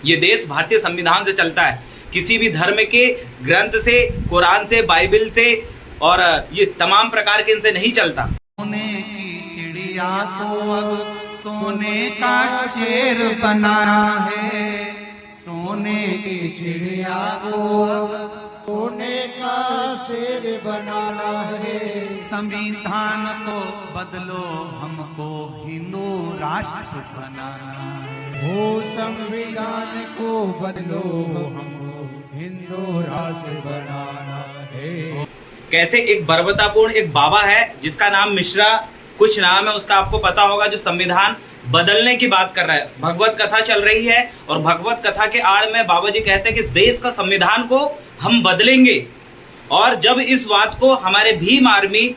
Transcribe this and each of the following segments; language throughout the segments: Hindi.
ये देश भारतीय संविधान से चलता है। किसी भी धर्म के ग्रंथ से, कुरान से, बाइबल से और ये तमाम प्रकार के इनसे नहीं चलता। सोने की चिड़िया को अब सोने का शेर बनाना है, सोने की चिड़िया को अब सोने का शेर बनाना है। संविधान को बदलो, हमको हिंदू राष्ट्र बनाना है। वो संविधान को बदलो, हमको हिंदू राष्ट्र बनाना है। कैसे एक बर्बरतापूर्ण एक बाबा है जिसका नाम मिश्रा कुछ नाम है उसका, आपको पता होगा, जो संविधान बदलने की बात कर रहा है। भगवत कथा चल रही है और भगवत कथा के आड़ में बाबा जी कहते हैं कि इस देश का संविधान को हम बदलेंगे। और जब इस बात को हमारे भीम आर्मी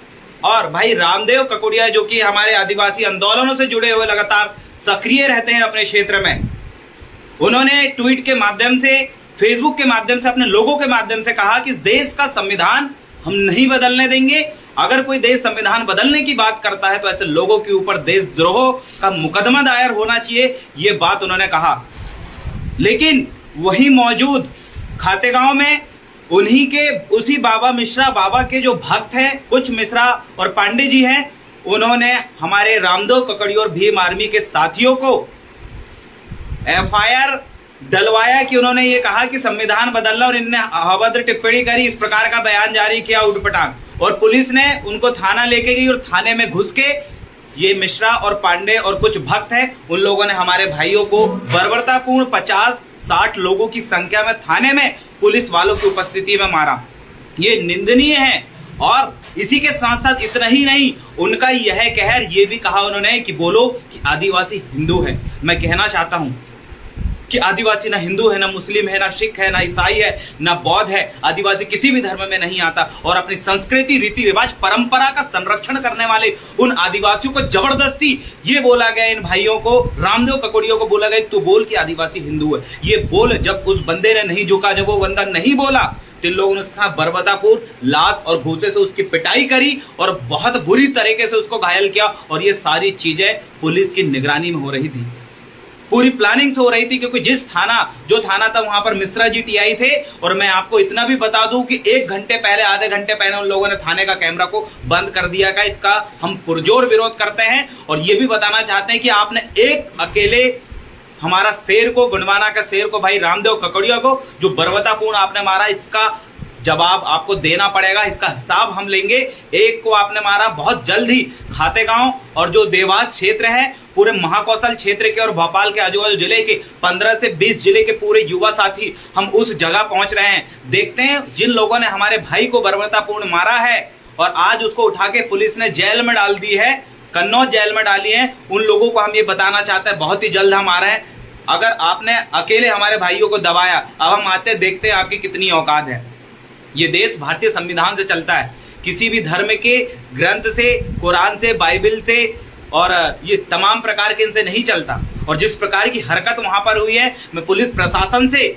और भाई रामदेव ककोड़िया, जो कि हमारे आदिवासी आंदोलनों से जुड़े हुए लगातार सक्रिय रहते हैं अपने क्षेत्र में, उन्होंने ट्वीट के माध्यम से, फेसबुक के माध्यम से, अपने लोगों के माध्यम से कहा कि इस देश का संविधान हम नहीं बदलने देंगे। अगर कोई देश संविधान बदलने की बात करता है तो ऐसे लोगों के ऊपर देशद्रोह का मुकदमा दायर होना चाहिए, ये बात उन्होंने कहा। लेकिन वही मौजूद खातेगांव में उन्हीं के उसी बाबा मिश्रा बाबा के जो भक्त हैं, कुछ मिश्रा और पांडे जी हैं, उन्होंने हमारे रामदेव ककड़िया और भीम आर्मी के साथियों को एफआईआर डलवाया कि उन्होंने ये कहा कि संविधान बदलना, और इनने अभद्र टिप्पणी करी, इस प्रकार का बयान जारी किया उठपटांग। और पुलिस ने उनको थाना लेके गई और थाने में घुस के ये मिश्रा और पांडे और कुछ भक्त हैं, उन लोगों ने हमारे भाइयों को बर्बरतापूर्ण 50-60 लोगों की संख्या में थाने में पुलिस वालों की उपस्थिति में मारा। ये निंदनीय है। और इसी के साथ साथ इतना ही नहीं, उनका यह कहर ये भी कहा उन्होंने कि बोलो कि आदिवासी हिंदू है। मैं कहना चाहता हूं कि आदिवासी ना हिंदू है, ना मुस्लिम है, ना सिख है, ना ईसाई है, ना बौद्ध है। आदिवासी किसी भी धर्म में नहीं आता। और अपनी संस्कृति, रीति रिवाज, परंपरा का संरक्षण करने वाले उन आदिवासियों को जबरदस्ती ये बोला गया, इन भाइयों को, रामदेव ककोड़िया को बोला गया तू बोल कि आदिवासी हिंदू है। ये बोल जब उस बंदे ने नहीं झुका, जब वो बंदा नहीं बोला, तो इन लोगों ने उसका बर्बरतापूर्ण लात और घूंसे से उसकी पिटाई करी और बहुत बुरी तरीके से उसको घायल किया। और ये सारी चीजें पुलिस की निगरानी में हो रही थी, पूरी प्लानिंग से हो रही थी। क्योंकि जो थाना था वहां पर मिश्रा जी टीआई थे। और मैं आपको इतना भी बता दूं कि 1 घंटे पहले, आधे घंटे पहले उन लोगों ने थाने का कैमरा को बंद कर दिया का इसका हम पुरजोर विरोध करते हैं। और ये भी बताना चाहते हैं कि आपने एक अकेले हमारा शेर को, गुणवाना का शेर को, भाई रामदेव ककोड़िया को, जो बर्बरतापूर्ण आपने मारा, इसका जवाब आपको देना पड़ेगा, इसका हिसाब हम लेंगे। एक को आपने मारा, बहुत जल्द ही खातेगांव और जो देवास क्षेत्र है, पूरे महाकौशल क्षेत्र के और भोपाल के आजू बाजू जिले के 15 से 20 जिले के पूरे युवा साथी हम उस जगह पहुंच रहे हैं। देखते हैं जिन लोगों ने हमारे भाई को बर्बरतापूर्ण मारा है और आज उसको उठा के पुलिस ने जेल में डाल दी है, कन्नौज जेल में डाली है, उन लोगों को हम ये बताना चाहते हैं बहुत ही जल्द हम आ रहे हैं। अगर आपने अकेले हमारे भाइयों को दबाया, अब हम आते देखते हैं आपकी कितनी औकात है। ये देश भारतीय संविधान से चलता है। किसी भी धर्म के ग्रंथ से, कुरान से, बाइबल से और ये तमाम प्रकार के इनसे नहीं चलता। और जिस प्रकार की हरकत वहां पर हुई है, मैं पुलिस प्रशासन से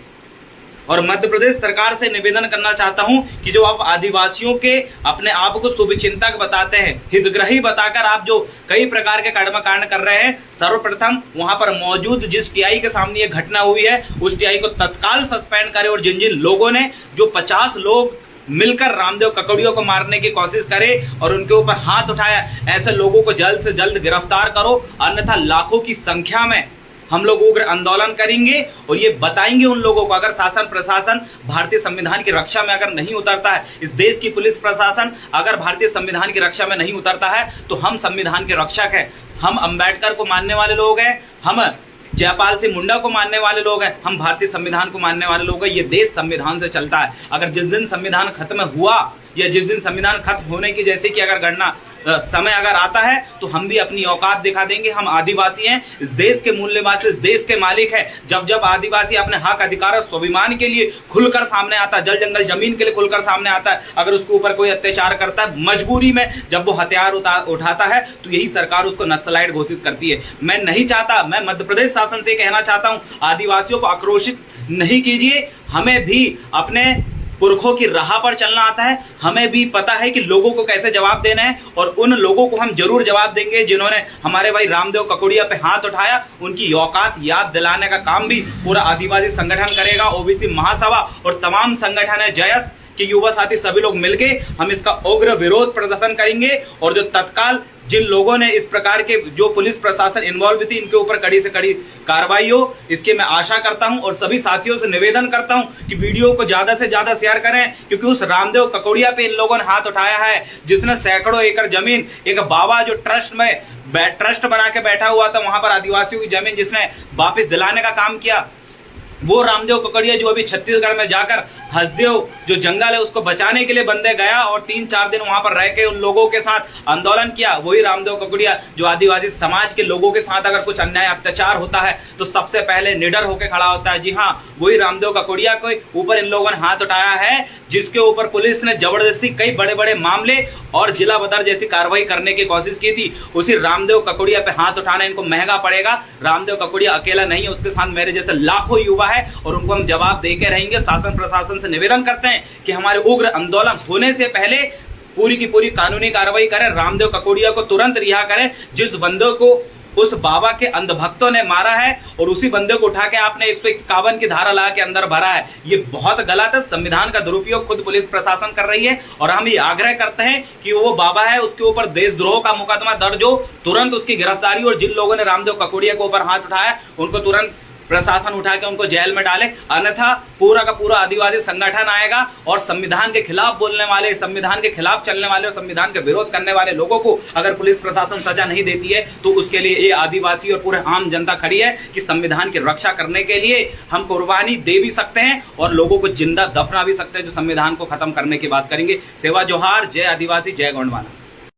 और मध्य प्रदेश सरकार से निवेदन करना चाहता हूं कि जो आप आदिवासियों के अपने आप को शुभचिंतक बताते हैं, हितग्राही बताकर आप जो कई प्रकार के कर्मकांड कर रहे हैं, सर्वप्रथम वहां पर मौजूद जिस टीआई के सामने ये घटना हुई है, उस टीआई को तत्काल सस्पेंड करें। और जिन जिन लोगों ने, जो 50 लोग मिलकर रामदेव ककोड़िया को मारने की कोशिश करे और उनके ऊपर हाथ उठाया, ऐसे लोगों को जल्द से जल्द गिरफ्तार करो, अन्यथा लाखों की संख्या में हम लोग उग्र आंदोलन करेंगे। और ये बताएंगे उन लोगों को, अगर शासन प्रशासन भारतीय संविधान की रक्षा में अगर नहीं उतरता है, इस देश की पुलिस प्रशासन अगर भारतीय संविधान की रक्षा में नहीं उतरता है, तो हम संविधान के रक्षक हैं। हम अंबेडकर को मानने वाले लोग हैं, हम जयपाल सिंह मुंडा को मानने वाले लोग हैं, हम भारतीय संविधान को मानने वाले लोग हैं। ये देश संविधान से चलता है। अगर जिस दिन संविधान खत्म हुआ या जिस दिन संविधान खत्म होने की जैसे कि अगर गणना समय अगर आता है, तो हम भी अपनी औकात दिखा देंगे। हम आदिवासी हैं, इस देश के मूल्यवान, इस देश के मालिक हैं। जब जब आदिवासी अपने हक, अधिकार और स्वाभिमान के लिए खुलकर सामने आता है, जल जंगल जमीन के लिए खुलकर सामने आता है, अगर उसके ऊपर कोई अत्याचार करता है, मजबूरी में जब वो हथियार उठाता है, तो यही सरकार उसको नक्सलाइट घोषित करती है। मैं नहीं चाहता, मैं मध्य प्रदेश शासन से कहना चाहता हूं, आदिवासियों को आक्रोशित नहीं कीजिए। हमें भी अपने पुरखों की राह पर चलना आता है। हमें भी पता है कि लोगों को कैसे जवाब देना है, और उन लोगों को हम जरूर जवाब देंगे जिन्होंने हमारे भाई रामदेव ककोड़िया पे हाथ उठाया। उनकी औकात याद दिलाने का काम भी पूरा आदिवासी संगठन करेगा, ओबीसी महासभा और तमाम संगठन है जयस कि युवा साथी सभी लोग मिलके हम इसका उग्र विरोध प्रदर्शन करेंगे। और जो तत्काल जिन लोगों ने इस प्रकार के जो पुलिस प्रशासन इन्वॉल्व थी, इनके ऊपर कड़ी से कड़ी कार्रवाई हो, इसकी मैं आशा करता हूं। और सभी साथियों से निवेदन करता हूं कि वीडियो को ज्यादा से ज्यादा शेयर करें, क्योंकि उस रामदेव ककोड़िया पे इन लोगों ने हाथ उठाया है जिसने सैकड़ों एकड़ जमीन, एक बाबा जो ट्रस्ट बना के बैठा हुआ था वहां पर आदिवासियों की जमीन जिसने वापस दिलाने का काम किया, वो रामदेव ककोड़िया जो अभी छत्तीसगढ़ में जाकर हसदेव जो जंगल है उसको बचाने के लिए बंदे गया और 3-4 दिन वहां पर रह के उन लोगों के साथ आंदोलन किया। वही रामदेव ककोड़िया जो आदिवासी समाज के लोगों के साथ अगर कुछ अन्याय अत्याचार होता है तो सबसे पहले निडर होकर खड़ा होता है। जी हाँ, वही रामदेव ककोड़िया के ऊपर इन लोगों ने हाथ उठाया है, जिसके ऊपर पुलिस ने जबरदस्ती कई बड़े बड़े मामले और जिला बदर जैसी कार्रवाई करने की कोशिश की थी। उसी रामदेव ककोड़िया पे हाथ उठाना इनको महंगा पड़ेगा। रामदेव ककोड़िया अकेला नहीं है, उसके साथ मेरे जैसे लाखों युवा है और उनको हम जवाब देके रहेंगे। शासन प्रशासन से निवेदन करते हैं कि हमारे उग्र आंदोलन होने से पहले पूरी की पूरी कानूनी कार्रवाई करें, रामदेव ककोड़िया को तुरंत रिहा करें। जिस बंदे को उस बाबा के अंधभक्तों ने मारा है और उसी बंदे को उठा के आपने 151 की धारा ला के अंदर भरा है, ये बहुत गलत है। संविधान का दुरुपयोग खुद पुलिस प्रशासन कर रही है और हम ये आग्रह करते हैं कि वो बाबा है उसके ऊपर देशद्रोह का मुकदमा दर्ज हो, तुरंत उसकी गिरफ्तारी, और जिन लोगों ने रामदेव ककोड़िया के ऊपर हाथ उठाया उनको तुरंत प्रशासन उठा के उनको जेल में डाले, अन्यथा पूरा का पूरा आदिवासी संगठन आएगा और संविधान के खिलाफ बोलने वाले, संविधान के खिलाफ चलने वाले और संविधान के विरोध करने वाले लोगों को अगर पुलिस प्रशासन सजा नहीं देती है तो उसके लिए ये आदिवासी और पूरे आम जनता खड़ी है कि संविधान की रक्षा करने के लिए हम कुर्बानी दे भी सकते हैं और लोगों को जिंदा दफना भी सकते हैं जो संविधान को खत्म करने की बात करेंगे। सेवा जोहार, जय आदिवासी, जय गोंडवाना।